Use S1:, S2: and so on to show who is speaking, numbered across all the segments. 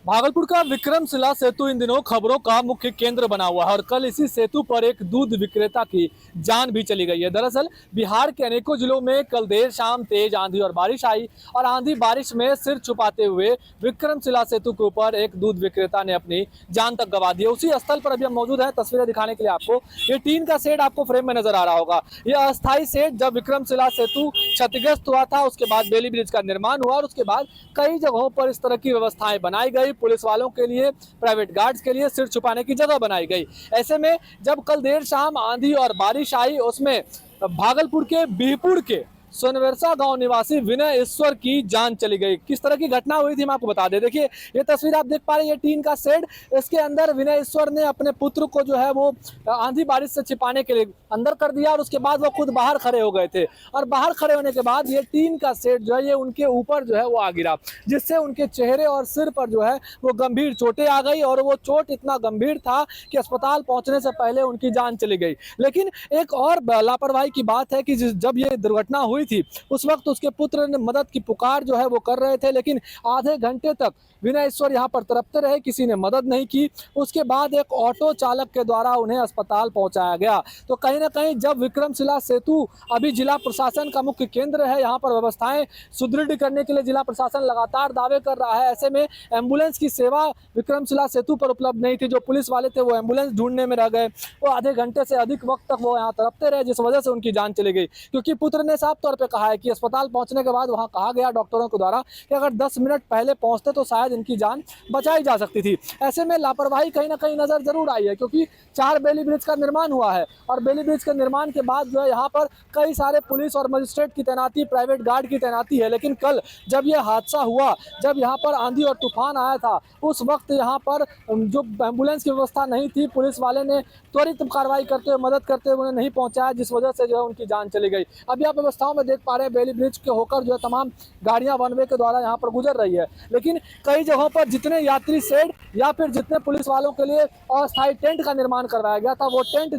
S1: भागलपुर का विक्रमशिला सेतु इन दिनों खबरों का मुख्य केंद्र बना हुआ है और कल इसी सेतु पर एक दूध विक्रेता की जान भी चली गई है। दरअसल बिहार के अनेकों जिलों में कल देर शाम तेज आंधी और बारिश आई और आंधी बारिश में सिर छुपाते हुए विक्रमशिला सेतु के ऊपर एक दूध विक्रेता ने अपनी जान तक गंवा दी। उसी स्थल पर अभी हम मौजूद है तस्वीरें दिखाने के लिए आपको। ये टीन का शेड आपको फ्रेम में नजर आ रहा होगा। यह अस्थायी शेड जब विक्रमशिला सेतु क्षतिग्रस्त हुआ था, उसके बाद बेली ब्रिज का निर्माण हुआ और उसके बाद कई जगहों पर इस तरह की व्यवस्थाएं बनाई गई। पुलिस वालों के लिए, प्राइवेट गार्ड्स के लिए सिर छुपाने की जगह बनाई गई। ऐसे में जब कल देर शाम आंधी और बारिश आई, उसमें भागलपुर के बिहपुर के सोनवर्षा गांव निवासी विनय ईश्वर की जान चली गई। किस तरह की घटना हुई थी हम आपको बता दें। देखिए ये तस्वीर आप देख पा रहे हैं, ये टीन का शेड, इसके अंदर विनय ईश्वर ने अपने पुत्र को जो है वो आंधी बारिश से छिपाने के लिए अंदर कर दिया और उसके बाद वो खुद बाहर खड़े हो गए थे और बाहर खड़े होने के बाद ये टीन का शेड जो है ये उनके ऊपर जो है वो आ गिरा, जिससे उनके चेहरे और सिर पर जो है वो गंभीर चोटें आ गई और वो चोट इतना गंभीर था कि अस्पताल पहुंचने से पहले उनकी जान चली गई। लेकिन एक और लापरवाही की बात है कि जब ये दुर्घटना हुई थी उस वक्त उसके पुत्र ने मदद की पुकार जो है वो कर रहे थे, लेकिन आधे घंटे तक विनय ईश्वर यहाँ पर तड़पते रहे, किसी ने मदद नहीं की। उसके बाद एक ऑटो चालक के द्वारा उन्हें अस्पताल पहुंचाया गया। तो कहीं ना कहीं जब विक्रमशिला सेतु अभी जिला प्रशासन का मुख्य केंद्र है, यहाँ पर व्यवस्थाएं सुदृढ़ करने के लिए जिला प्रशासन लगातार दावे कर रहा है। ऐसे में एम्बुलेंस की सेवा विक्रमशिला सेतु पर उपलब्ध नहीं थी। जो पुलिस वाले थे वो एम्बुलेंस ढूंढने में रह गए, वो आधे घंटे से अधिक वक्त तक वो यहाँ तड़पते रहे, जिस वजह से उनकी जान चली गई। क्योंकि पुत्र ने साफ तौर पर कहा है कि अस्पताल पहुंचने के बाद वहां कहा गया डॉक्टरों के द्वारा कि अगर 10 मिनट पहले पहुंचते तो शायद इनकी जान बचाई जा सकती थी। ऐसे में लापरवाही कहीं ना कहीं नजर जरूर आई है, क्योंकि 4 बेली ब्रिज का निर्माण हुआ है और बेली ब्रिज के निर्माण के बाद जो है यहाँ पर कई सारे पुलिस और मजिस्ट्रेट की तैनाती, प्राइवेट गार्ड की तैनाती है। लेकिन कल जब यह हादसा हुआ, जब यहाँ पर आंधी और तूफान आया था, उस वक्त यहाँ पर जो एम्बुलेंस की व्यवस्था नहीं थी, पुलिस वाले ने त्वरित कार्रवाई करते हुए, मदद करते हुए उन्हें नहीं पहुंचाया, जिस वजह से जो है उनकी जान चली गई। अभी आप व्यवस्थाओं में देख पा रहे हैं बेली ब्रिज के होकर जो है तमाम गाड़ियां वन वे के द्वारा यहाँ पर गुजर रही है। लेकिन कई जगहों पर जितने यात्री शेड या फिर जितने पुलिस वालों के लिए अस्थायी टेंट का निर्माण करवाया गया था, वो टेंट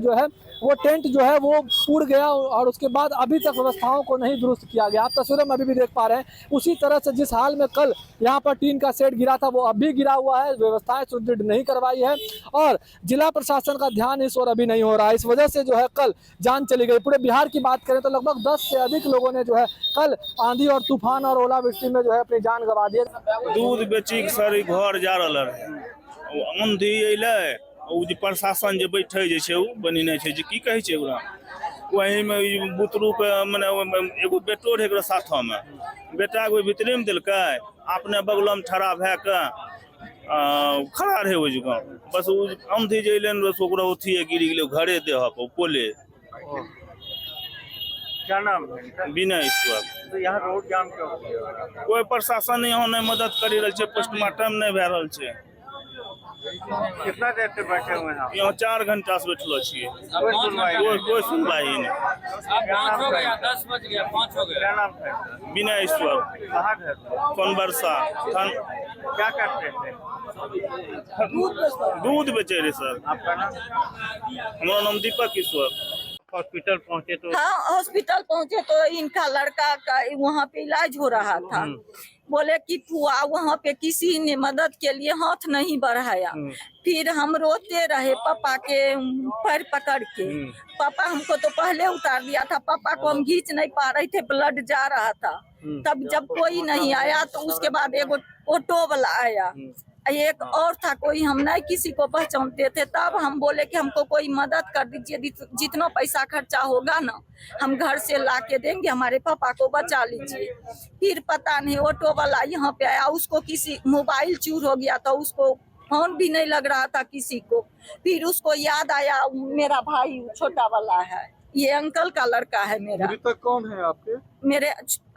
S1: जो है वो उड़ गया और उसके बाद अभी तक व्यवस्थाओं को नहीं दुरुस्त किया गया। आप तस्वीरों में अभी भी देख पा रहे हैं, उसी तरह से जिस हाल में कल यहाँ पर टीन का शेड गिरा था वो अभी गिरा हुआ है। व्यवस्थाएं सुदृढ़ नहीं करवाई है और जिला प्रशासन का ध्यान इस ओर अभी नहीं हो रहा है। इस वजह से जो है कल जान चली गई। पूरे बिहार की बात करें तो लगभग 10 से अधिक लोगों ने जो है कल आंधी और तूफान और ओलावृष्टि में जो है अपनी जान गंवा दी।
S2: दूध बेची के सर घर जा रहा है, आंधी अइले, जे प्रशासन जे बैठे जे छै बनी नहीं छै, जे की कहै छै ओकरा, वही में बुतरू के माने एगो बेटो रहे एकरा साथ में, बेटा के भीतरे में देलकै, अपने बगल में ठड़ा भए के खड़ा रहे ओहि जगह। बस आंधी जे अइले बस ओकरा उठिए गिर गेलै घरे देह पर पोले।
S3: क्या नाम है?
S2: विनय ईश्वर।
S3: तो यहाँ रोड जाम क्यों हो गया?
S2: कोई प्रशासन यहाँ नहीं मदद करी रहल छै, पोस्टमार्टम नहीं भए रहल छै।
S3: कितना देर से बैठे हुए हैं?
S2: यहाँ 4 घंटा से बैठलो छियै,
S3: कोई सुनवाई
S2: कोई सुनवाई नहीं।
S3: क्या नाम हो गया? 10 बज गया, 5 हो गया। क्या नाम है?
S2: विनय ईश्वर।
S3: कहाँ घर?
S2: सोनवर्षा।
S3: क्या करते थे?
S2: दूध बेचे रहे सर।
S3: आपका नाम?
S2: हमारा नाम दीपक ईश्वर।
S3: हॉस्पिटल पहुँचे तो?
S4: हाँ, हॉस्पिटल पहुँचे तो इनका लड़का का वहाँ पे इलाज हो रहा था। बोले कि फुआ वहाँ पे किसी ने मदद के लिए हाथ नहीं बढ़ाया। फिर हम रोते रहे पापा के पैर पकड़ के। पापा हमको तो पहले उतार दिया था, पापा को हम खींच नहीं पा रहे थे, ब्लड जा रहा था। तब जब कोई नहीं आया तो उसके बाद एगो ऑटो वाला आया, एक और था कोई, हम नहीं किसी को पहचानते थे। तब हम बोले कि हमको कोई मदद कर दीजिए, जितना पैसा खर्चा होगा ना हम घर से ला के देंगे, हमारे पापा को बचा लीजिए। फिर पता नहीं ऑटो वाला यहाँ पे आया, उसको किसी मोबाइल चूर हो गया था, उसको फोन भी नहीं लग रहा था किसी को। फिर उसको याद आया मेरा भाई छोटा वाला है, ये अंकल का लड़का है मेरा।
S1: अभी तक कौन है आपके?
S4: मेरे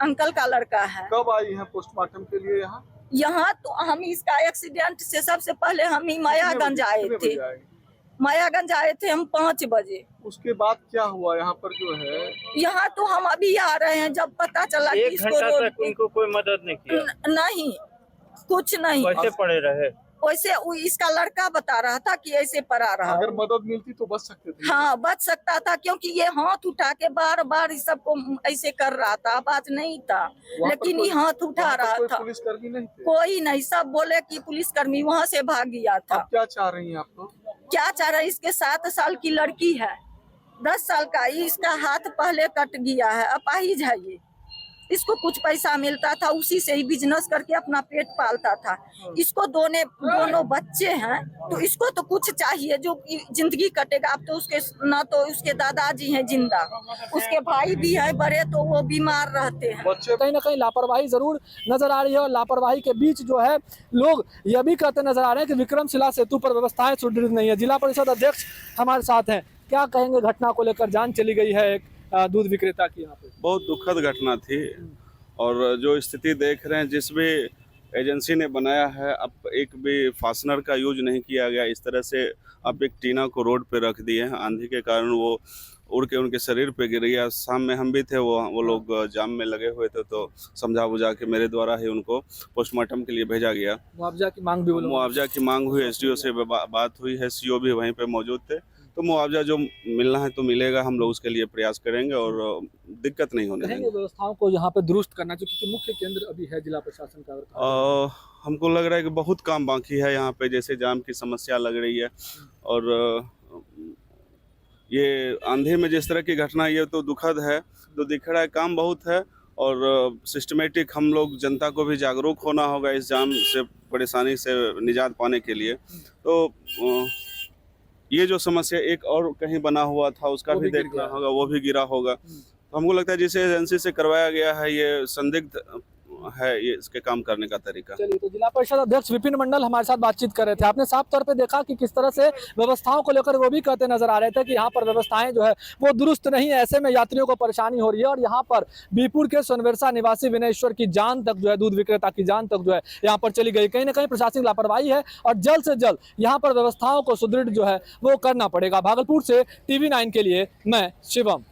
S4: अंकल का लड़का है।
S1: कब आई है पोस्टमार्टम के लिए यहाँ?
S4: यहाँ तो हम इसका एक्सीडेंट से सबसे पहले हम ही मायागंज आए थे। मायागंज आए थे हम 5 बजे।
S1: उसके बाद क्या हुआ यहाँ पर जो है?
S4: यहाँ तो हम अभी आ रहे हैं, जब पता चला कि
S3: एक
S4: इसको
S3: घंटा तक उनको कोई मदद नहीं किया?
S4: नहीं, कुछ नहीं।
S3: कैसे पड़े रहे?
S4: वैसे इसका लड़का बता रहा था कि ऐसे पड़ा रहा।
S5: अगर मदद मिलती तो बच सकते थे।
S4: हाँ बच सकता था, क्योंकि ये हाथ उठा के बार बार इस सबको ऐसे कर रहा था, आवाज नहीं था, लेकिन ये हाथ उठा रहा था।
S5: पुलिसकर्मी नहीं थे?
S4: कोई नहीं, सब बोले कि पुलिसकर्मी वहाँ से भाग गया था।
S5: अब क्या चाह रही हैं आप लोग?
S4: क्या चाह रहे हैं? इसके 7 साल की लड़की है, 10 साल का, इसका हाथ पहले कट गया है, अपाहिज है ये। इसको कुछ पैसा मिलता था, उसी से ही बिजनेस करके अपना पेट पालता था। इसको दोनों बच्चे हैं, तो इसको तो कुछ चाहिए जो जिंदगी कटेगा। अब तो उसके न तो उसके दादाजी हैं जिंदा, उसके भाई भी है बड़े, तो वो बीमार रहते हैं।
S1: बच्चे कहीं ना कहीं लापरवाही जरूर नजर आ रही है, और लापरवाही के बीच जो है लोग यह भी कहते नजर आ रहे हैं कि विक्रमशिला सेतु पर व्यवस्थाएं सुदृढ़ नहीं है। जिला परिषद अध्यक्ष हमारे साथ हैं, क्या कहेंगे घटना को लेकर? जान चली गई है एक दूध विक्रेता की यहाँ पे।
S6: बहुत दुखद घटना थी, और जो स्थिति देख रहे हैं, जिस भी एजेंसी ने बनाया है, अब एक भी फास्टनर का यूज नहीं किया गया। इस तरह से अब एक टीना को रोड पे रख दिए हैं, आंधी के कारण वो उड़ के उनके शरीर पे गिर गया। शाम में हम भी थे, वो लोग जाम में लगे हुए थे, तो समझा बुझा के मेरे द्वारा ही उनको पोस्टमार्टम के लिए भेजा गया।
S1: मुआवजा की मांग भी
S6: मुआवजा की मांग हुई, एसडीओ से बात हुई है, सीओ भी वहीं पे मौजूद थे। तो मुआवजा जो मिलना है तो मिलेगा, हम लोग उसके लिए प्रयास करेंगे और दिक्कत नहीं होने देंगे।
S1: व्यवस्थाओं को यहाँ पे दुरुस्त करना चाहिए, क्योंकि मुख्य केंद्र अभी है जिला प्रशासन का।
S6: हमको लग रहा है कि बहुत काम बाकी है यहाँ पे, जैसे जाम की समस्या लग रही है, और ये आंधी में जिस तरह की घटना, ये तो दुखद है। तो दिख रहा है काम बहुत है, और सिस्टमेटिक हम लोग जनता को भी जागरूक होना होगा इस जाम से परेशानी से निजात पाने के लिए। तो ये जो समस्या एक और कहीं बना हुआ था, उसका भी देखना होगा, वो भी गिरा होगा। तो हमको लगता है जिस एजेंसी से करवाया गया है, ये संदिग्ध है ये इसके काम करने का तरीका।
S1: चलिए, तो जिला परिषद अध्यक्ष विपिन मंडल हमारे साथ बातचीत कर रहे थे। आपने साफ तौर पे देखा कि किस तरह से व्यवस्थाओं को लेकर वो भी कहते नजर आ रहे थे कि यहाँ पर व्यवस्थाएं जो है वो दुरुस्त नहीं है, ऐसे में यात्रियों को परेशानी हो रही है। और यहाँ पर बीपुर के सोनवर्षा निवासी विनयेश्वर की जान तक जो है, दूध विक्रेता की जान तक जो है यहाँ पर चली गई। कहीं ना कहीं प्रशासनिक लापरवाही है, और जल्द से जल्द यहाँ पर व्यवस्थाओं को सुदृढ़ जो है वो करना पड़ेगा। भागलपुर से TV9 के लिए मैं शिवम।